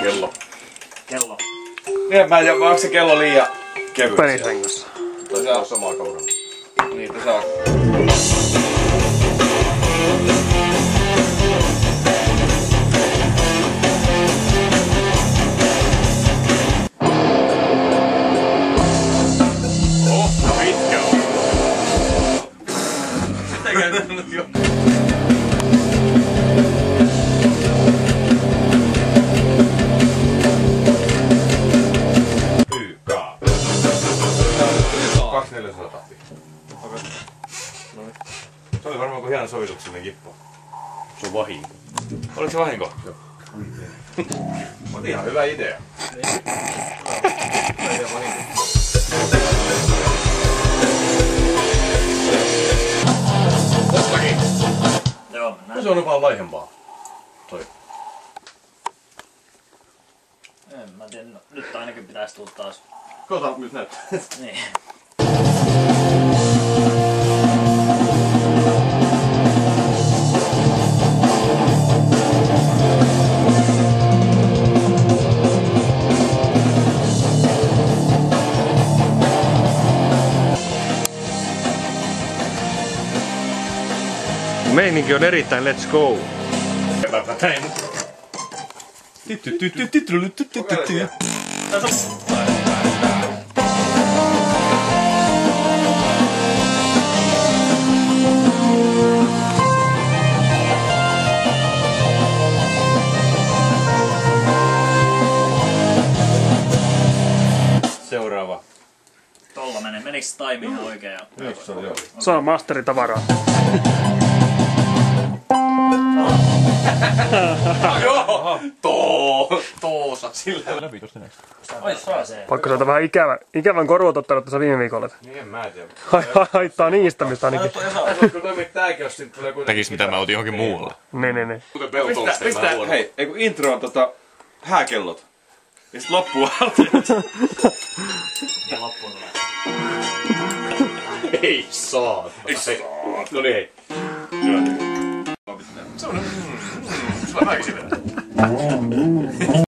Kello. Kello. Niin, mä en tiedä, onko se kello liian kevyt. Pelisrengas. Tai saa samaa kauraa. Niitä saa. Pitkä on. Pyykkää. 2400 tahtia. Se oli varmaan hieno sovituksellinen kippo. Se on vahinko. Oliko se vahinko? Joo. Mutta ihan hyvä idea. Tostakin. Joo, mennään. Se on vaan laihempaa. Toi. En mä tiedä, no, nyt ainakin pitäis tulla taas. Katsotaan nyt näyttää. Niin. Meininki on erittäin let's go. Seuraava. Tolla menee. Menikö se taimi ihan oikein? Joo. Se on masteritavaraa. Joo! Toosa sillä läpi tosta näin. Ai pääsee. Pakko saada vähän ikävän korvat ottanut tuossa viime viikolla. Niin en mä tiedä. Haittaa niistämistä ainakin. Osaatko toimia tääkin, jos sit tulee kuitenkin... Tekis mitä mä otin johonkin muualle. Niin. Kuten peltolasta, mistä, hei, eiku intro on hääkellot. Ja sit loppuu Ja loppuun tulee. Ei saa. No niin, hei. Se on vähänkin silleen.